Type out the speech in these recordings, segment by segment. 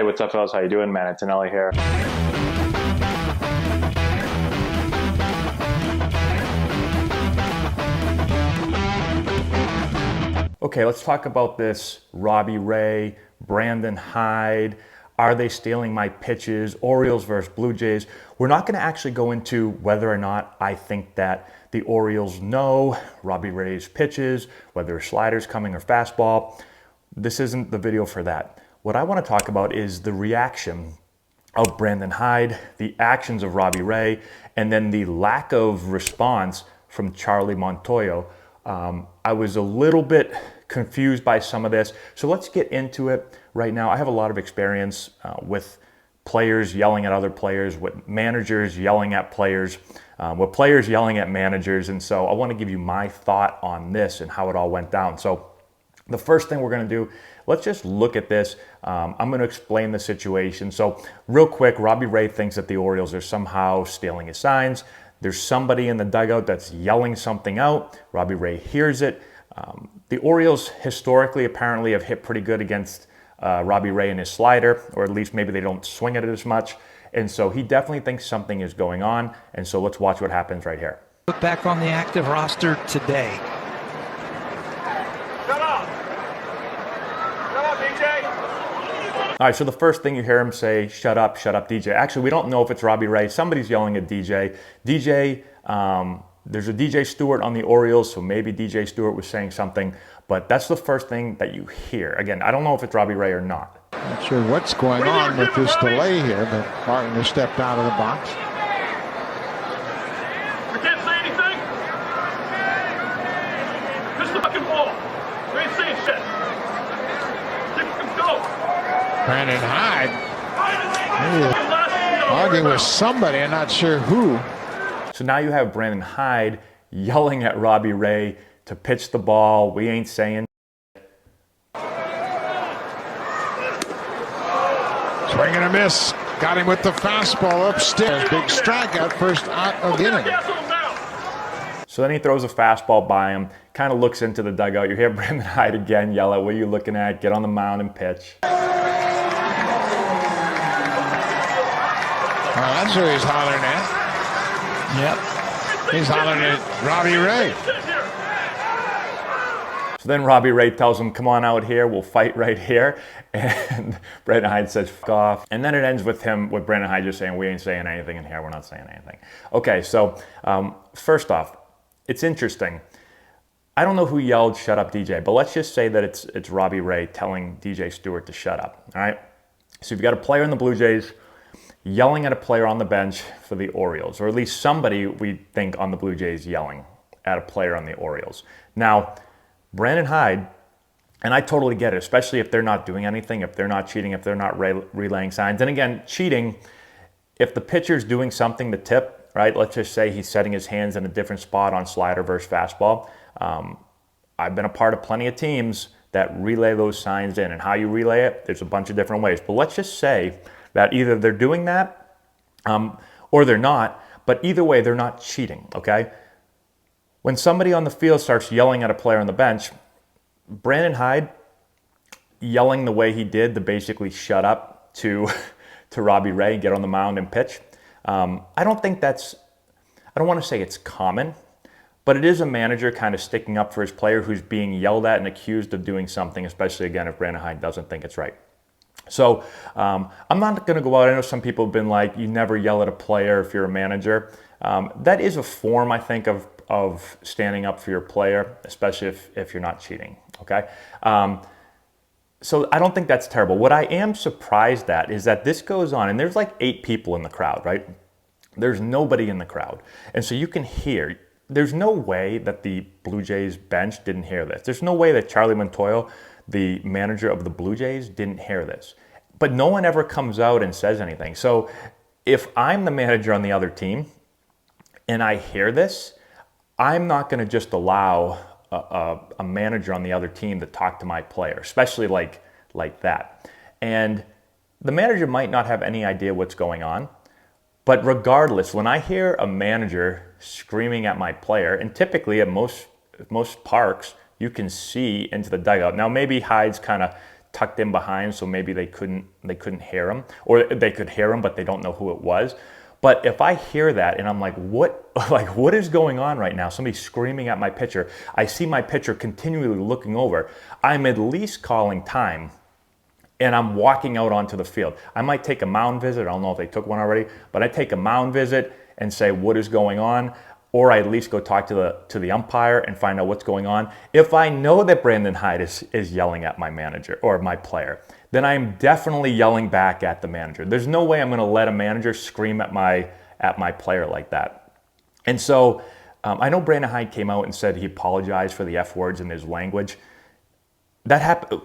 Hey, what's up, fellas? How you doing? Man, Antonelli here. Okay, let's talk about this Robbie Ray, Brandon Hyde. Are they stealing my pitches? Orioles versus Blue Jays. We're not going to actually go into whether or not I think that the Orioles know Robbie Ray's pitches, whether sliders coming or fastball. This isn't the video for that. What I want to talk about is the reaction of Brandon Hyde, the actions of Robbie Ray, and then the lack of response from Charlie Montoyo. I was a little bit confused by some of this, so let's get into it right now. I have a lot of experience with players yelling at other players, with managers yelling at players, with players yelling at managers, and so I want to give you my thought on this and how it all went down. So the first thing we're going to do, let's just look at this. I'm going to explain the situation. So real quick, Robbie Ray thinks that the Orioles are somehow stealing his signs. There's somebody in the dugout that's yelling something out. Robbie Ray hears it. The Orioles historically apparently have hit pretty good against Robbie Ray and his slider, or at least maybe they don't swing at it as much. And so he definitely thinks something is going on. And so let's watch what happens right here. Look back on the active roster today. All right, so the first thing you hear him say, shut up, DJ. Actually, we don't know if it's Robbie Ray. Somebody's yelling at DJ. There's a DJ Stewart on the Orioles, so maybe DJ Stewart was saying something, but that's the first thing that you hear. Again, I don't know if it's Robbie Ray or not. Not sure what's going on with this delay here, but Martin has stepped out of the box. We can't say anything? Just the fucking ball. We ain't saying shit. Go. Brandon Hyde arguing with somebody, I'm not sure who. So now you have Brandon Hyde yelling at Robbie Ray to pitch the ball. We ain't saying. Swing and a miss. Got him with the fastball upstairs. Big strikeout, first out of the inning. So then he throws a fastball by him, kind of looks into the dugout. You hear Brandon Hyde again yell at, what are you looking at? Get on the mound and pitch. That's who he's hollering at. Yep. He's hollering at Robbie Ray. So then Robbie Ray tells him, come on out here, we'll fight right here. And Brandon Hyde says, fuck off. And then it ends with Brandon Hyde just saying, we ain't saying anything in here, we're not saying anything. Okay, so first off, it's interesting. I don't know who yelled, shut up, DJ, but let's just say that it's Robbie Ray telling DJ Stewart to shut up, all right? So you've got a player in the Blue Jays yelling at a player on the bench for the Orioles, or at least somebody we think on the Blue Jays yelling at a player on the Orioles. Now, Brandon Hyde, and I totally get it, especially if they're not doing anything, if they're not cheating, if they're not relaying signs. And again, cheating, if the pitcher's doing something to tip, right, let's just say he's setting his hands in a different spot on slider versus fastball. I've been a part of plenty of teams that relay those signs in, and how you relay it, there's a bunch of different ways. But let's just say that either they're doing that or they're not, but either way, they're not cheating, okay? When somebody on the field starts yelling at a player on the bench, Brandon Hyde yelling the way he did to basically shut up to Robbie Ray, get on the mound and pitch, I don't want to say it's common, but it is a manager kind of sticking up for his player who's being yelled at and accused of doing something, especially, again, if Brandon Hyde doesn't think it's right. So I'm not going to go out. I know some people have been like, you never yell at a player if you're a manager. That is a form, I think, of standing up for your player, especially if you're not cheating, okay? So I don't think that's terrible. What I am surprised at is that this goes on, and there's like 8 people in the crowd, right? There's nobody in the crowd. And so you can hear, there's no way that the Blue Jays bench didn't hear this. There's no way that Charlie Montoyo, the manager of the Blue Jays, didn't hear this. But no one ever comes out and says anything. So if I'm the manager on the other team and I hear this, I'm not going to just allow a manager on the other team to talk to my player, especially like that. And the manager might not have any idea what's going on. But regardless, when I hear a manager screaming at my player, and typically at most parks, you can see into the dugout. Now maybe Hyde's kind of tucked in behind, so maybe they couldn't hear him, or they could hear him, but they don't know who it was. But if I hear that and I'm like, what is going on right now? Somebody's screaming at my pitcher. I see my pitcher continually looking over. I'm at least calling time, and I'm walking out onto the field. I might take a mound visit. I don't know if they took one already, but I take a mound visit and say, what is going on? Or I at least go talk to the umpire and find out what's going on. If I know that Brandon Hyde is yelling at my manager or my player, then I'm definitely yelling back at the manager. There's no way I'm going to let a manager scream at my player like that. And so I know Brandon Hyde came out and said he apologized for the F words in his language. That happened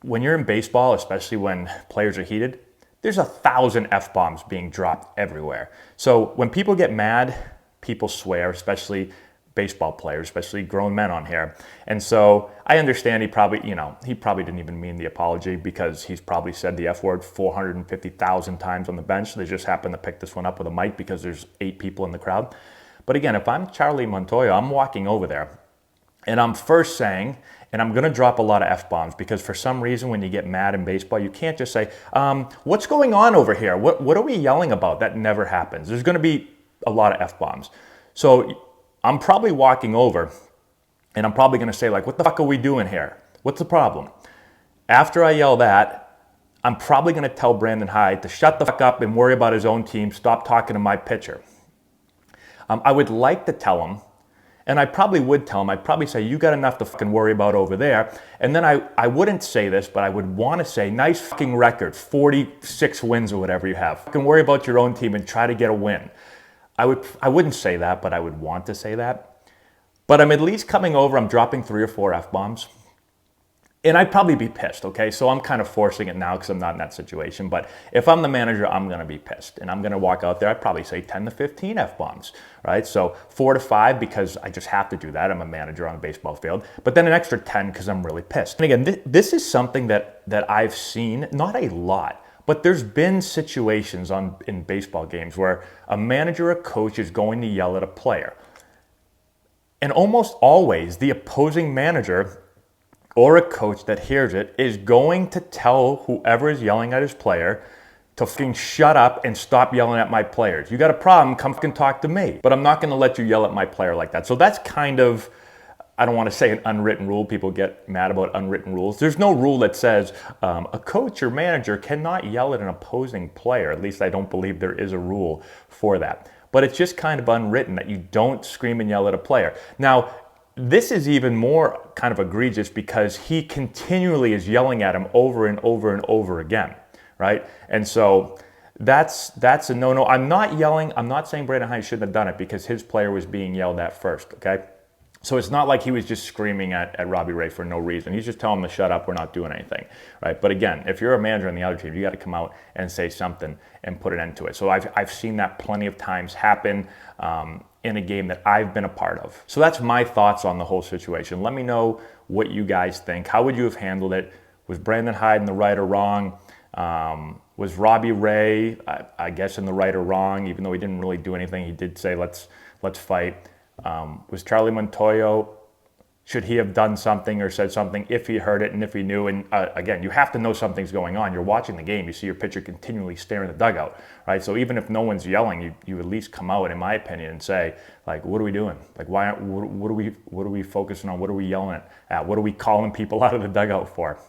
when you're in baseball, especially when players are heated. There's 1,000 F-bombs being dropped everywhere. So when people get mad, people swear, especially baseball players, especially grown men on here. And so I understand he probably didn't even mean the apology, because he's probably said the F word 450,000 times on the bench. They just happen to pick this one up with a mic because there's 8 people in the crowd. But again, if I'm Charlie Montoya, I'm walking over there and I'm first saying, and I'm going to drop a lot of F-bombs, because for some reason when you get mad in baseball, you can't just say, what's going on over here? What are we yelling about? That never happens. There's going to be a lot of F-bombs. So I'm probably walking over and I'm probably going to say, like, what the fuck are we doing here? What's the problem? After I yell that, I'm probably going to tell Brandon Hyde to shut the fuck up and worry about his own team. Stop talking to my pitcher. I would like to tell him, and I probably would tell him, I'd probably say, you got enough to fucking worry about over there. And then I wouldn't say this, but I would want to say, nice fucking record, 46 wins or whatever you have. Fucking worry about your own team and try to get a win. I wouldn't say that, but I would want to say that. But I'm at least coming over, I'm dropping 3 or 4 F-bombs. And I'd probably be pissed, okay? So I'm kind of forcing it now because I'm not in that situation. But if I'm the manager, I'm going to be pissed. And I'm going to walk out there, I'd probably say 10 to 15 F-bombs, right? So 4 to 5 because I just have to do that. I'm a manager on a baseball field. But then an extra 10 because I'm really pissed. And again, this is something that I've seen, not a lot, but there's been situations in baseball games where a manager or coach is going to yell at a player. And almost always the opposing manager or a coach that hears it is going to tell whoever is yelling at his player to fucking shut up and stop yelling at my players. You got a problem, come fucking talk to me. But I'm not going to let you yell at my player like that. So that's kind of, I don't want to say an unwritten rule. People get mad about unwritten rules. There's no rule that says a coach or manager cannot yell at an opposing player. At least I don't believe there is a rule for that. But it's just kind of unwritten that you don't scream and yell at a player. Now, this is even more kind of egregious because he continually is yelling at him over and over and over again, right? And so that's a no-no. I'm not yelling. I'm not saying Brandon Hyde shouldn't have done it because his player was being yelled at first, okay? So it's not like he was just screaming at Robbie Ray for no reason. He's just telling him to shut up, we're not doing anything, right? But again, if you're a manager on the other team, you got to come out and say something and put an end to it. So I've seen that plenty of times happen in a game that I've been a part of. So that's my thoughts on the whole situation. Let me know what you guys think. How would you have handled it? Was Brandon Hyde in the right or wrong? Was Robbie Ray, I guess, in the right or wrong, even though he didn't really do anything? He did say, let's fight. Was Charlie Montoya, should he have done something or said something if he heard it and if he knew? And again, you have to know something's going on. You're watching the game. You see your pitcher continually staring the dugout, right? So even if no one's yelling, you at least come out, in my opinion, and say, like, what are we doing? Like, what are we focusing on? What are we yelling at? What are we calling people out of the dugout for?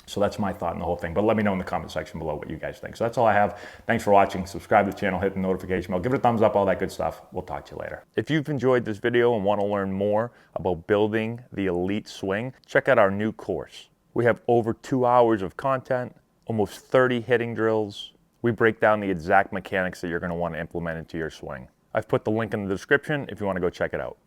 So that's my thought on the whole thing. But let me know in the comment section below what you guys think. So that's all I have. Thanks for watching. Subscribe to the channel, hit the notification bell, give it a thumbs up, all that good stuff. We'll talk to you later. If you've enjoyed this video and want to learn more about building the elite swing, check out our new course. We have over 2 hours of content, almost 30 hitting drills. We break down the exact mechanics that you're going to want to implement into your swing. I've put the link in the description if you want to go check it out.